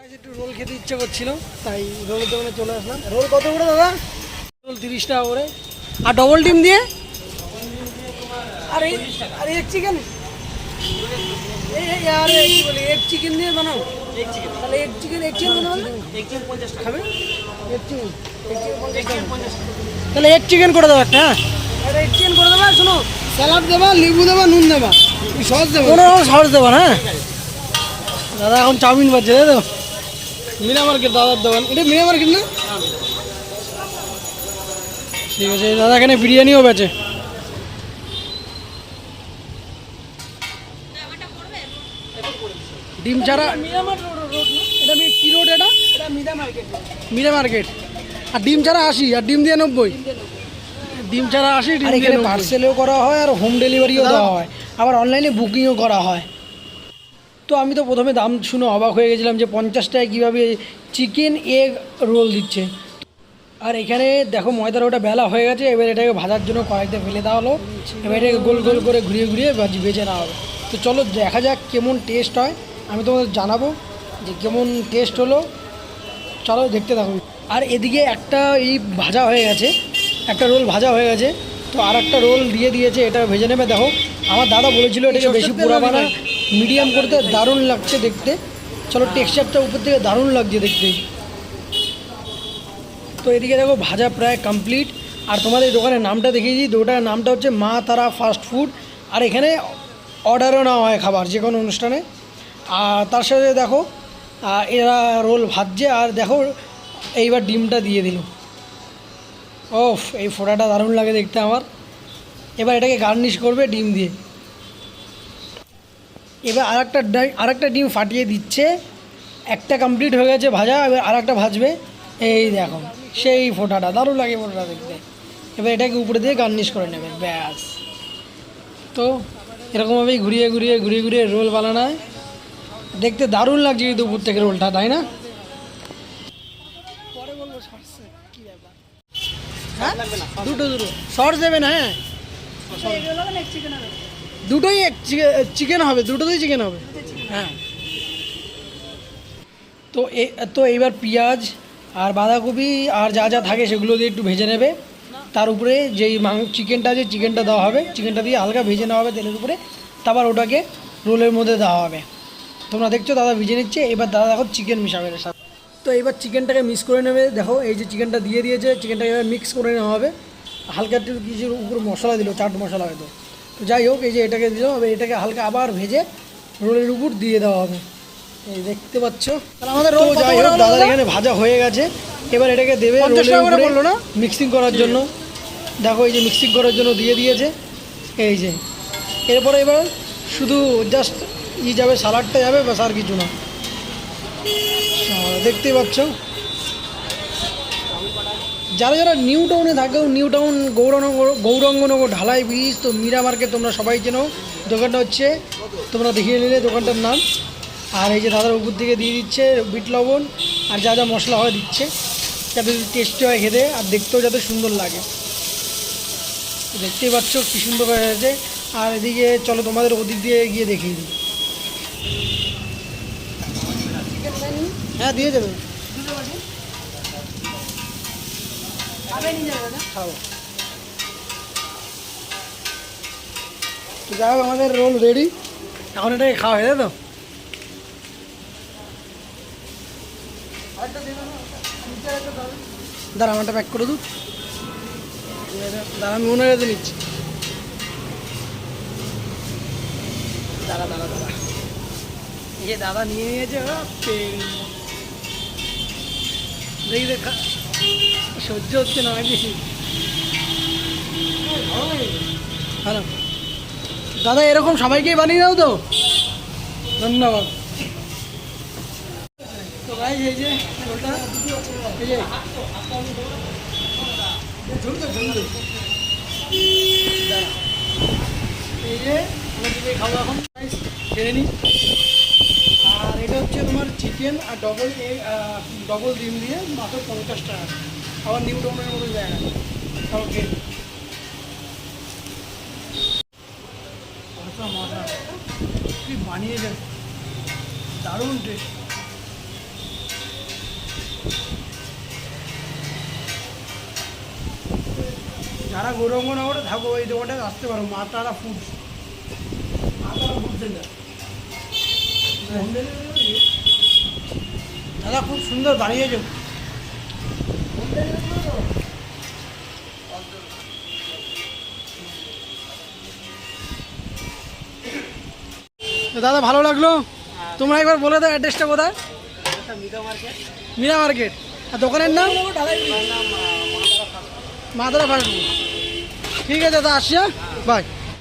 একটু রোল খেতে ইচ্ছে করছিল, তাই রোলের দোকানে চলে আসলাম। রোল কত করে দাদা? রোল 30 টাকা করে। আর ডবল ডিম দিয়ে? আর এগ চিকেন, আর কি বলি, এগ চিকেন দিয়ে বানাও। তাহলে এগ চিকেন বানাও। খাবে এগ চিকেন? তাহলে এগ চিকেন করে দেবো একটা। হ্যাঁ, এগ চিকেন করে দেবা। শোনো, স্যালাড দেবা, লেবু দেবা, নুন দেবা, সস দেবা, কোনো রকম সস দেবা না। দাদা এখন চাউমিন পাচ্ছে, তাই তো? মিনা মার্কেট দাদার দোকান, এটা মিনা মার্কেট না? ঠিক আছে, দাদা এখানে বিরিয়ানিও বেচে। ডিম ছাড়া এটা কি রোড? এটা মিনা মার্কেট। আর ডিম ছাড়া 80, আর ডিম দিয়ে 90। ডিম ছাড়া 80, ডিম দিয়ে 90। পার্সেলও করা হয় আর হোম ডেলিভারিও দেওয়া হয়, আবার অনলাইনে বুকিংও করা হয়। তো আমি তো প্রথমে দাম শুনে অবাক হয়ে গেছিলাম যে 50 টাকায় কীভাবে চিকেন এগ রোল দিচ্ছে। আর এখানে দেখো ময়দার ওটা বেলা হয়ে গেছে, এবার এটাকে ভাজার জন্য কড়াইতে ফেলে দেওয়া হলো। এবার এটাকে গোল গোল করে ঘুরিয়ে ঘুরিয়ে ভেজে নেওয়া হবে। তো চলো দেখা যাক কেমন টেস্ট হয়, আমি তোমাদের জানাবো যে কেমন টেস্ট হলো। চলো দেখতে থাকো। আর এদিকে একটা এই ভাজা হয়ে গেছে, একটা রোল ভাজা হয়ে গেছে, তো আর একটা রোল দিয়ে দিয়েছে, এটা ভেজে নেবে। দেখো আমার দাদা বলেছিল এটাকে বেশি পুরা বানা, মিডিয়াম করতে। দারুণ লাগছে দেখতে। চলো, টেক্সচারটা উপর থেকে দারুণ লাগছে দেখতে। তো এদিকে দেখো ভাজা প্রায় কমপ্লিট। আর তোমাদের দোকানের নামটা দেখিয়ে দিই, দোকানের নামটা হচ্ছে মা তারা ফাস্ট ফুড। আর এখানে অর্ডারও নেওয়া হয় খাবার যে কোনো অনুষ্ঠানে। আর তার সাথে দেখো এরা রোল ভাজছে, আর দেখো এইবার ডিমটা দিয়ে দিল। ওফ, এই ফোটাটা দারুণ লাগে দেখতে আমার। এবার এটাকে গার্নিশ করবে ডিম দিয়ে। এবার আরেকটা ডিম ফাটিয়ে দিচ্ছে। একটা কমপ্লিট হয়ে গেছে ভাজা, এবার আরেকটা ভাজবে। এই দেখো সেই ফোটাটা দারুণ লাগে ফোটাটা দেখতে। এবার এটাকে উপরে দিয়ে গার্নিশ করে নেবে, ব্যাস। তো এরকমভাবেই ঘুরিয়ে ঘুরিয়ে ঘুরিয়ে ঘুরিয়ে রোল বানানো হয়। দেখতে দারুণ লাগছে কিন্তু উপর থেকে রোলটা, তাই না? পরে বলবো সর্ষে কি ব্যাপার। হ্যাঁ, দুটো সস দেবেন। হ্যাঁ, দুটোই চিকেন হবে, দুটোতেই চিকেন হবে। হ্যাঁ, তো এইবার পেঁয়াজ আর বাঁধাকপি আর যা যা থাকে সেগুলো দিয়ে একটু ভেজে নেবে। তার উপরে যেই চিকেনটা আছে চিকেনটা দেওয়া হবে, চিকেনটা দিয়ে হালকা ভেজে নেওয়া হবে তেলের উপরে। তারপর ওটাকে রোলের মধ্যে দেওয়া হবে। তোমরা দেখছো দাদা ভেজে নিচ্ছে, এবার দাদা দেখো চিকেন মিশাবে এর সাথে। তো এবার চিকেনটাকে মিক্স করে নেবে। দেখো এই যে চিকেনটা দিয়ে দিয়েছে, চিকেনটাকে এবার মিক্স করে নেওয়া হবে। হালকা একটু কিছুর উপরে মশলা দিল, চাট মশলা হয়তো। তো যাই হোক, এই যে এটাকে দিল, এটাকে হালকা আবার ভেজে রোলের উপর দিয়ে দেওয়া হবে। এই দেখতে পাচ্ছ আমাদের রোল। যাই হোক, দাদার এখানে ভাজা হয়ে গেছে। এবার এটাকে দেবে বললো না মিক্সিং করার জন্য। দেখো এই যে মিক্সিং করার জন্য দিয়ে দিয়েছে। এই যে এরপরে এবার শুধু জাস্ট যাবে, সালাডটা যাবে, বাস, আর কিছু না। দেখতেই পাচ্ছ যারা যারা নিউ টাউনে থাকো, নিউ টাউন গৌরাঙ্গনগর ঢালাই ব্রিজ, তো মীরা মার্কেট তোমরা সবাই চেনো। দোকানটা হচ্ছে, তোমরা দেখিয়ে নিলে দোকানটার নাম। আর এই যে দাদার উপর থেকে দিয়ে দিচ্ছে বিট লবণ আর যা যা মশলা হয় দিচ্ছে, যাতে টেস্টি হয় খেতে আর দেখতেও যাতে সুন্দর লাগে। দেখতেই পাচ্ছ কী সুন্দর হয়ে গেছে। আর এদিকে চলো তোমাদের ওদিক দিয়ে গিয়ে দেখিয়ে দিই। হ্যাঁ, দিয়ে যাবে। খাও। তো যাই হোক, আমাদের রোল রেডি। এখন এটাকে খাওয়া হয়ে তো। দাঁড়া, আমারটা প্যাক করে দু। দাঁড়া, আমি মনে রেখে নিচ্ছি। দাঁড়া, এই দাদা নিয়ে নিয়েছে। দেখি দেখা সহ্য হচ্ছে না বেশি। হ্যালো দাদা, এরকম সবাইকেই বানিয়ে দাও তো, ধন্যবাদ। তো ভাই এই যে ওটা, এই যে এই যে আমার দিকে খাবো এখন, খেয়ে নিই। আর এটা হচ্ছে তোমার চিকেন আর ডবল ডিম দিয়ে মাত্র 50 টাকা। আবার নিউ টাউনের মতো জায়গা। ওকে, মজা কি বানিয়েছেন, দারুণ টেস্ট। যারা গৌরঙ্গনগরে থাকো এই দোকানটায় আসতে পারো, মা তারা ফুড সেন্টার। দাদা খুব সুন্দর বানিয়েছো। দাদা ভালো লাগলো। তোমরা একবার বলে দাও অ্যাড্রেসটা কোথায়? মীরা মার্কেট। আর দোকানের নাম? Madara fast food. ঠিক আছে দাদা, আসি, বাই।